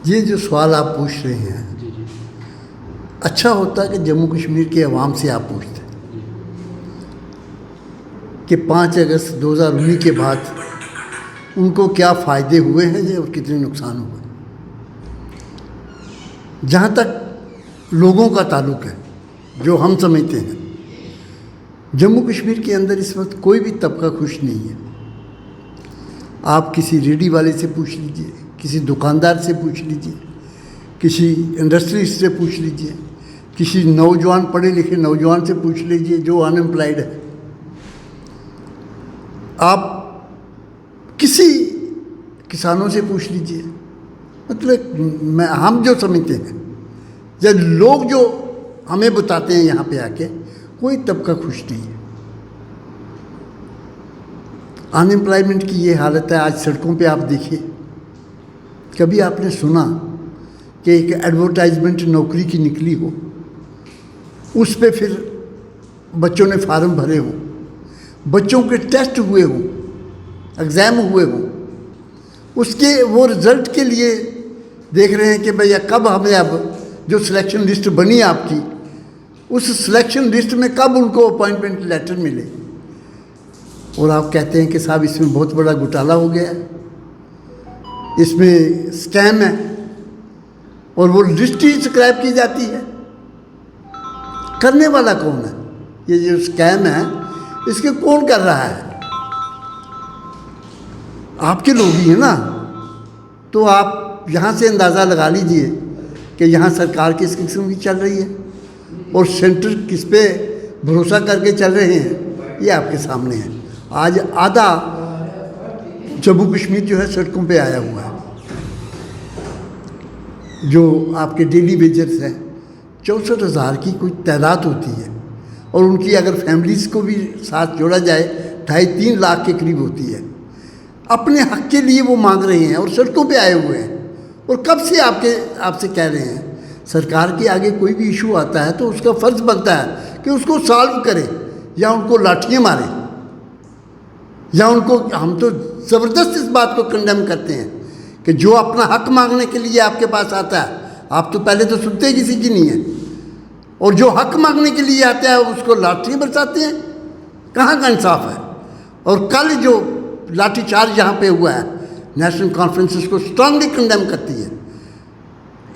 ये जो सवाल आप पूछ रहे हैं, अच्छा होता कि जम्मू कश्मीर के अवाम से आप पूछते कि 5 अगस्त 2019 के बाद उनको क्या फ़ायदे हुए हैं और कितने नुकसान हुए। जहाँ तक लोगों का ताल्लुक़ है, जो हम समझते हैं, जम्मू कश्मीर के अंदर इस वक्त कोई भी तबका खुश नहीं है। आप किसी रेडी वाले से पूछ लीजिए, किसी दुकानदार से पूछ लीजिए, किसी इंडस्ट्रियलिस्ट से पूछ लीजिए, किसी नौजवान पढ़े लिखे नौजवान से पूछ लीजिए जो अनएम्प्लॉयड है। आप किसी किसानों से पूछ लीजिए। मतलब हम जो समझते हैं, जब लोग जो हमें बताते हैं यहाँ पे आके, कोई तबका खुश नहीं है। अनएम्प्लॉयमेंट की ये हालत है। आज सड़कों पे आप देखिए, कभी आपने सुना कि एक एडवर्टाइजमेंट नौकरी की निकली हो, उस पे फिर बच्चों ने फार्म भरे हों, बच्चों के टेस्ट हुए हों, एग्ज़ाम हुए हों, उसके वो रिज़ल्ट के लिए देख रहे हैं कि भैया कब हमें अब जो सिलेक्शन लिस्ट बनी आपकी, उस सिलेक्शन लिस्ट में कब उनको अपॉइंटमेंट लेटर मिले। और आप कहते हैं कि साहब इसमें बहुत बड़ा घोटाला हो गया है, इसमें स्कैम है, और वो लिस्ट ही स्क्रैप की जाती है। करने वाला कौन है? ये जो स्कैम है, इसके कौन कर रहा है? आपके लोग ही हैं ना। तो आप यहाँ से अंदाज़ा लगा लीजिए कि यहाँ सरकार किस किस्म की चल रही है और सेंटर किस पे भरोसा करके चल रहे हैं, ये आपके सामने है। आज आधा जम्मू कश्मीर जो है सड़कों पे आया हुआ है। जो आपके डेली वेजर्स हैं, 64,000 की कोई तादाद होती है, और उनकी अगर फैमिलीज़ को भी साथ जोड़ा जाए 2.5-3 लाख के करीब होती है। अपने हक के लिए वो मांग रहे हैं और सड़कों पे आए हुए हैं। और कब से आपसे कह रहे हैं, सरकार के आगे कोई भी इशू आता है तो उसका फ़र्ज़ बनता है कि उसको सॉल्व करें, या उनको लाठियाँ मारें, या उनको। हम तो ज़बरदस्त इस बात को कंडेम करते हैं कि जो अपना हक मांगने के लिए आपके पास आता है, आप तो पहले तो सुनते ही किसी की नहीं है, और जो हक मांगने के लिए आता है उसको लाठियाँ बरसाते हैं। कहाँ का इंसाफ है? और कल जो लाठीचार्ज यहाँ पे हुआ है, नेशनल कॉन्फ्रेंस उसको स्ट्रांगली कंडेम करती है।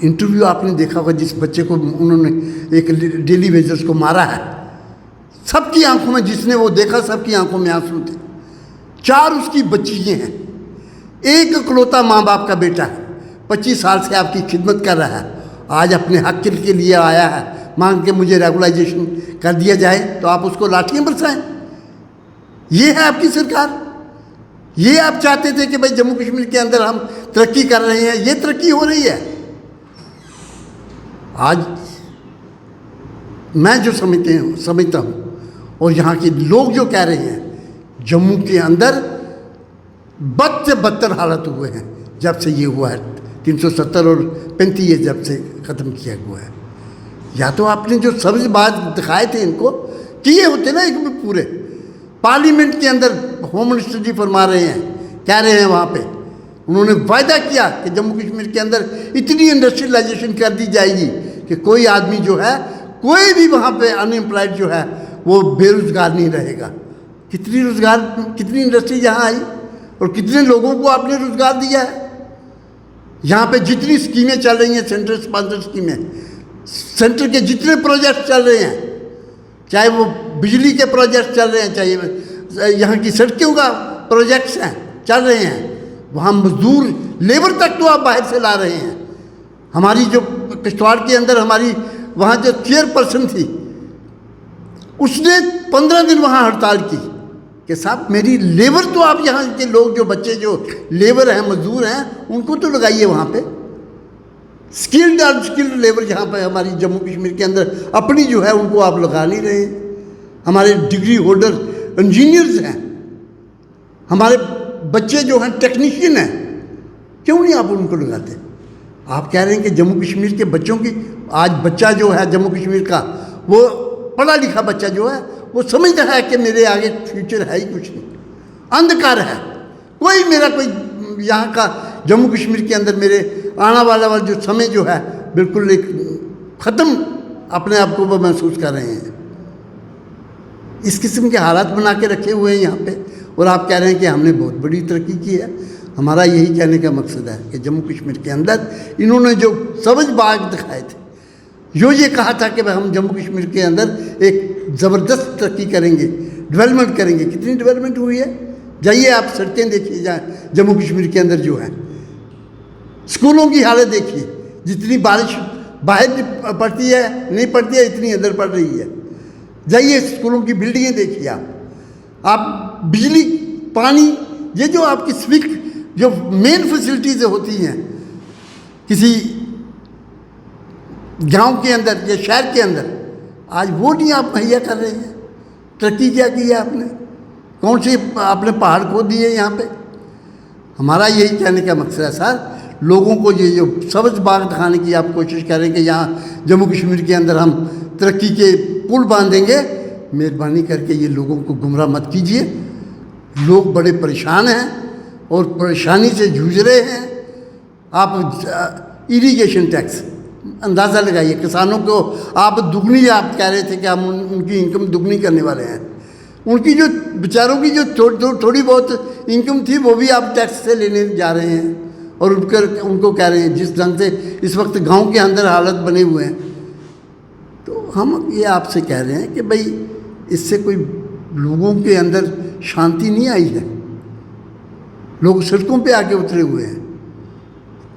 इंटरव्यू आपने देखा होगा, जिस बच्चे को उन्होंने एक डेली वेजर्स को मारा है, सबकी आंखों में, जिसने वो देखा सबकी आंखों में आंसू थे। 4 उसकी बच्चियाँ हैं, एक इकलौता माँ बाप का बेटा है, 25 साल से आपकी खिदमत कर रहा है। आज अपने हक के लिए आया है, मांग के मुझे रेगुलाइजेशन कर दिया जाए, तो आप उसको लाठियाँ बरसाएं। ये है आपकी सरकार। ये आप चाहते थे कि भाई जम्मू कश्मीर के अंदर हम तरक्की कर रहे हैं, ये तरक्की हो रही है। आज मैं जो समझता हूँ, और यहाँ के लोग जो कह रहे हैं, जम्मू के अंदर बद से बदतर हालत हुए हैं जब से ये हुआ है। 370 और 35 जब से ख़त्म किया हुआ है। या तो आपने जो सब्ज बात दिखाए थे इनको किए होते ना, एक पूरे पार्लियामेंट के अंदर होम मिनिस्टर जी फरमा रहे हैं, कह रहे हैं वहाँ पे उन्होंने वायदा किया कि जम्मू कश्मीर के अंदर इतनी इंडस्ट्रियलाइजेशन कर दी जाएगी कि कोई आदमी जो है, कोई भी वहाँ पे अनएम्प्लॉयड जो है वो बेरोज़गार नहीं रहेगा। कितनी इंडस्ट्री यहाँ आई और कितने लोगों को आपने रोज़गार दिया है। यहाँ पे जितनी स्कीमें चल रही हैं, सेंटर स्पॉन्सर स्कीमें, सेंटर के जितने प्रोजेक्ट चल रहे हैं, चाहे वो बिजली के प्रोजेक्ट चल रहे हैं, चाहे यहाँ की सड़कों का प्रोजेक्ट्स हैं चल रहे हैं, वहाँ मजदूर लेबर तक तो आप बाहर से ला रहे हैं। हमारी जो किश्तवाड़ के अंदर हमारी वहाँ जो चेयरपर्सन थी, उसने 15 दिन वहाँ हड़ताल की कि साहब मेरी लेबर तो आप यहाँ के लोग जो बच्चे जो लेबर हैं, मजदूर हैं, उनको तो लगाइए वहाँ पे। स्किल्ड और स्किल्ड लेबर यहाँ पे हमारी जम्मू कश्मीर के अंदर अपनी जो है उनको आप लगा नहीं रहे। हमारे डिग्री होल्डर इंजीनियर्स हैं, हमारे बच्चे जो हैं टेक्नीशियन हैं, क्यों नहीं आप उनको लगाते? आप कह रहे हैं कि जम्मू कश्मीर के बच्चों की, आज बच्चा जो है जम्मू कश्मीर का, वो पढ़ा लिखा बच्चा जो है, वो समझ रहा है कि मेरे आगे फ्यूचर है ही कुछ नहीं, अंधकार है। कोई मेरा कोई यहाँ का जम्मू कश्मीर के अंदर मेरे आने वाला जो समय जो है बिल्कुल एक ख़त्म अपने आप को वो महसूस कर रहे हैं। इस किस्म के हालात बना के रखे हुए हैं यहाँ पे, और आप कह रहे हैं कि हमने बहुत बड़ी तरक्की की है। हमारा यही कहने का मकसद है कि जम्मू कश्मीर के अंदर इन्होंने जो सबज बाग दिखाए थे, ये कहा था कि भाई हम जम्मू कश्मीर के अंदर एक ज़बरदस्त तरक्की करेंगे, डेवलपमेंट करेंगे। कितनी डेवलपमेंट हुई है? जाइए आप सड़कें देखिए जहाँ जम्मू कश्मीर के अंदर जो है, स्कूलों की हालत देखिए, जितनी बारिश बाहर पड़ती है नहीं पड़ती है, इतनी अंदर पड़ रही है। जाइए स्कूलों की बिल्डिंगें देखिए आप बिजली, पानी, ये जो आपकी सिविक जो मेन फैसिलिटीज़ होती हैं किसी गांव के अंदर या शहर के अंदर, आज वो नहीं आप मुहैया कर रहे हैं। तरक्की क्या की है आपने? कौन से आपने पहाड़ खोद दिए यहाँ पे? हमारा यही कहने का मकसद है सर, लोगों को ये जो सबज बाग दिखाने की आप कोशिश करें कि यहाँ जम्मू कश्मीर के अंदर हम तरक्की के पुल बांधेंगे, मेहरबानी करके ये लोगों को गुमराह मत कीजिए। लोग बड़े परेशान हैं और परेशानी से जूझ रहे हैं। आप इरिगेशन टैक्स अंदाज़ा लगाइए, किसानों को आप दुगनी, आप कह रहे थे कि हम उनकी इनकम दुगनी करने वाले हैं। उनकी जो बेचारों की जो थोड़ी बहुत इनकम थी वो भी आप टैक्स से लेने जा रहे हैं, और उनको कह रहे हैं जिस ढंग से इस वक्त गांव के अंदर हालत बने हुए हैं। तो हम ये आपसे कह रहे हैं कि भाई इससे कोई लोगों के अंदर शांति नहीं आई है। लोग सड़कों पे आके उतरे हुए हैं।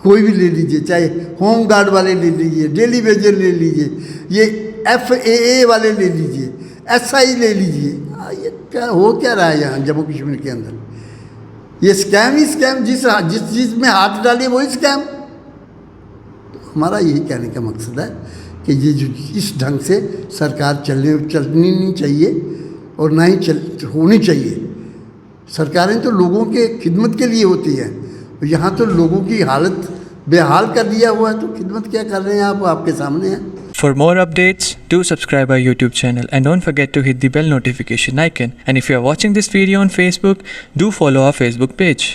कोई भी ले लीजिए, चाहे होम गार्ड वाले ले लीजिए, डेली वेजर ले लीजिए, ये FAA वाले ले लीजिए, SI ले लीजिए, ये क्या हो क्या रहा है यहाँ जम्मू कश्मीर के अंदर? ये स्कैम ही स्कैम, जिस चीज़ में हाथ डालिए वही स्कैम। तो हमारा यही कहने का मकसद है कि ये जो इस ढंग से सरकार चलनी नहीं चाहिए और ना ही होनी चाहिए। सरकारें तो लोगों के खिदमत के लिए होती हैं, यहाँ तो लोगों की हालत बेहाल कर दिया हुआ है, तो खिदमत क्या कर रहे हैं आप? आपके सामने है। For more updates, do subscribe our YouTube channel and don't forget to hit the bell notification icon. And if you are watching this video on Facebook, do follow our Facebook page.